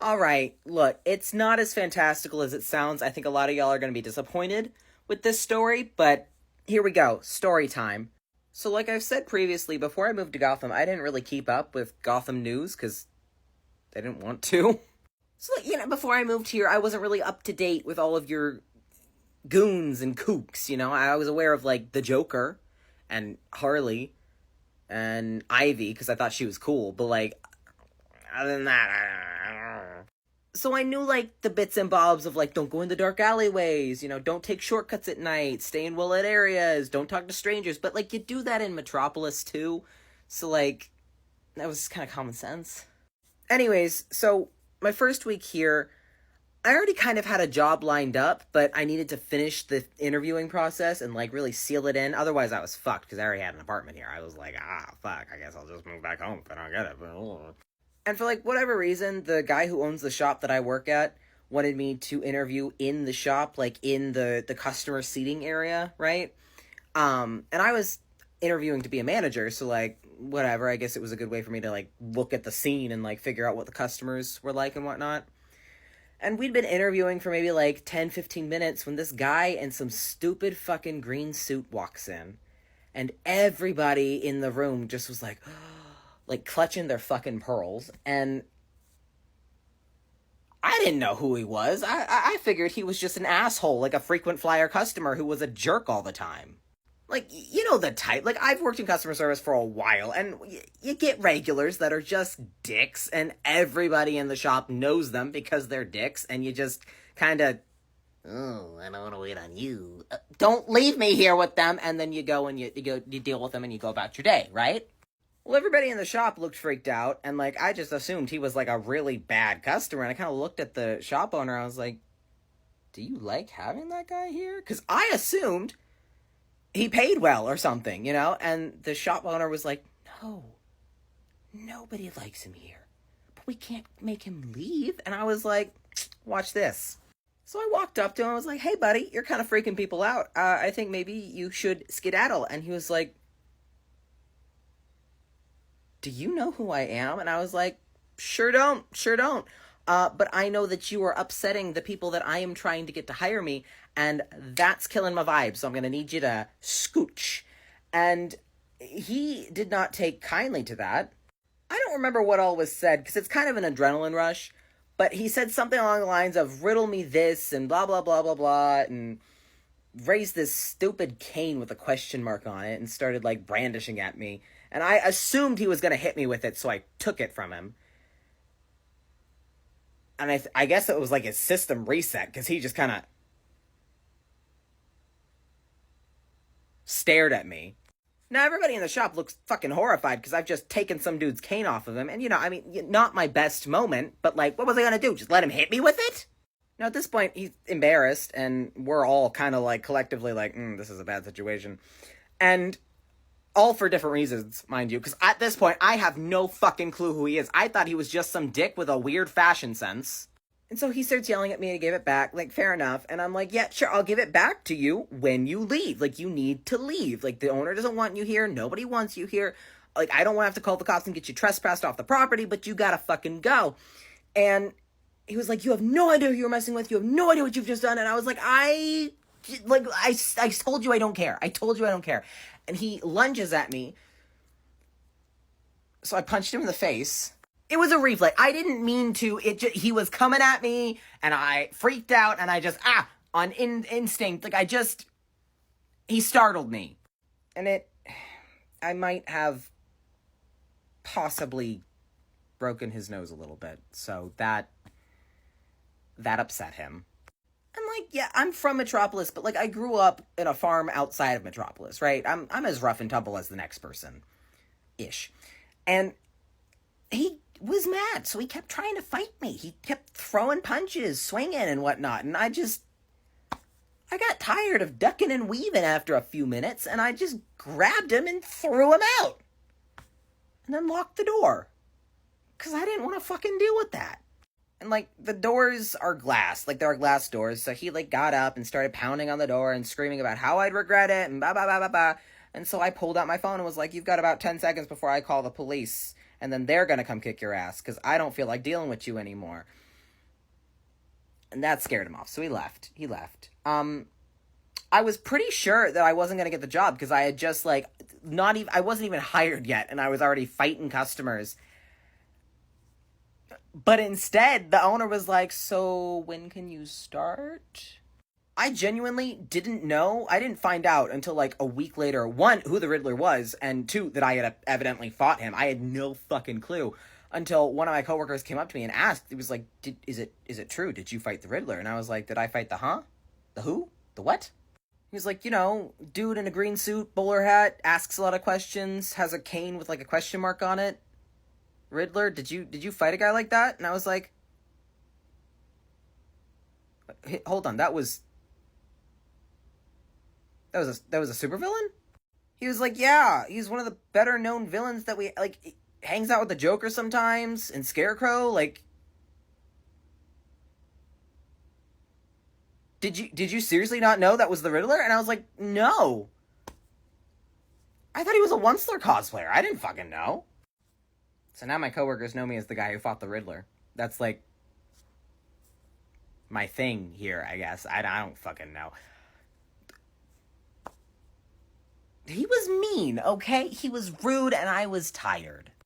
Alright, look, it's not as fantastical as it sounds. I think a lot of y'all are going to be disappointed with this story, but here we go. Story time. So, like I've said previously, before I moved to Gotham, I didn't really keep up with Gotham news because I didn't want to. So, before I moved here, I wasn't really up to date with all of your goons and kooks, I was aware of, the Joker and Harley and Ivy because I thought she was cool, but, other than that, so I knew, the bits and bobs of, don't go in the dark alleyways, don't take shortcuts at night, stay in well-lit areas, don't talk to strangers, but, you do that in Metropolis, too, so, that was kind of common sense. Anyways, so, my first week here, I already kind of had a job lined up, but I needed to finish the interviewing process and, really seal it in. Otherwise, I was fucked, because I already had an apartment here. I was like, fuck, I guess I'll just move back home if I don't get it. And for, whatever reason, the guy who owns the shop that I work at wanted me to interview in the shop, in the customer seating area, right? And I was interviewing to be a manager, so, whatever. I guess it was a good way for me to, look at the scene and, figure out what the customers were like and whatnot. And we'd been interviewing for maybe 10, 15 minutes when this guy in some stupid fucking green suit walks in. And everybody in the room just was clutching their fucking pearls. And I didn't know who he was. I figured he was just an asshole, a frequent flyer customer who was a jerk all the time. You know the type. I've worked in customer service for a while, and you get regulars that are just dicks, and everybody in the shop knows them because they're dicks, and you just kind of, oh, I don't want to wait on you. Don't leave me here with them, and then you go and you deal with them, and you go about your day, right? Well, everybody in the shop looked freaked out, and, I just assumed he was, a really bad customer, and I kind of looked at the shop owner, and I was like, do you like having that guy here? Because I assumed he paid well or something, and the shop owner was like, no, nobody likes him here, but we can't make him leave. And I was like, watch this. So I walked up to him, I was like, hey buddy, you're kind of freaking people out, I think maybe you should skedaddle. And he was like, do you know who I am? And I was like, sure don't. But I know that you are upsetting the people that I am trying to get to hire me, and that's killing my vibe, so I'm going to need you to scooch. And he did not take kindly to that. I don't remember what all was said, because it's kind of an adrenaline rush, but he said something along the lines of, riddle me this, and blah, blah, blah, blah, blah, and raised this stupid cane with a question mark on it, and started, brandishing at me. And I assumed he was going to hit me with it, so I took it from him. And I guess it was his system reset, because he just kind of stared at me. Now, everybody in the shop looks fucking horrified, because I've just taken some dude's cane off of him. And, not my best moment, but, what was I going to do? Just let him hit me with it? Now, at this point, he's embarrassed, and we're all kind of, collectively this is a bad situation. And all for different reasons, mind you, because at this point, I have no fucking clue who he is. I thought he was just some dick with a weird fashion sense. And so he starts yelling at me to give it back, fair enough. And I'm like, yeah, sure, I'll give it back to you when you leave. You need to leave. The owner doesn't want you here. Nobody wants you here. I don't want to have to call the cops and get you trespassed off the property, but you gotta fucking go. And he was like, you have no idea who you're messing with. You have no idea what you've just done. And I was like, I told you I don't care. I told you I don't care. And he lunges at me. So I punched him in the face. It was a reflex. I didn't mean to. He was coming at me, and I freaked out, and I just, on instinct. He startled me. And I might have possibly broken his nose a little bit. So that upset him. And, yeah, I'm from Metropolis, but, I grew up in a farm outside of Metropolis, right? I'm as rough and tumble as the next person. Ish. And he was mad, so he kept trying to fight me. He kept throwing punches, swinging, and whatnot. And I got tired of ducking and weaving after a few minutes, and I just grabbed him and threw him out. And then locked the door. Because I didn't want to fucking deal with that. And, the doors are glass. There are glass doors. So he, got up and started pounding on the door and screaming about how I'd regret it and blah, blah, blah, blah, blah. And so I pulled out my phone and was like, you've got about 10 seconds before I call the police. And then they're going to come kick your ass because I don't feel like dealing with you anymore. And that scared him off, so he left. I was pretty sure that I wasn't gonna get the job because I had just, like, I wasn't even hired yet, and I was already fighting customers. But instead, the owner was like, so when can you start? I genuinely didn't know. I didn't find out until, like, a week later, one, who the Riddler was, and two, that I had evidently fought him. I had no fucking clue until one of my coworkers came up to me and asked. He was like, is it true? Did you fight the Riddler? And I was like, did I fight the who? The what? He was like, dude in a green suit, bowler hat, asks a lot of questions, has a cane with, like, a question mark on it. Riddler, did you fight a guy like that? And I was like, hold on, that was a supervillain? He was like, yeah, he's one of the better known villains that we, like, he hangs out with the Joker sometimes, and Scarecrow, like, did you seriously not know that was the Riddler? And I was like, no. I thought he was a Onceler cosplayer. I didn't fucking know. So now my coworkers know me as the guy who fought the Riddler. That's, like, my thing here, I guess. I don't fucking know. He was mean, okay? He was rude, and I was tired.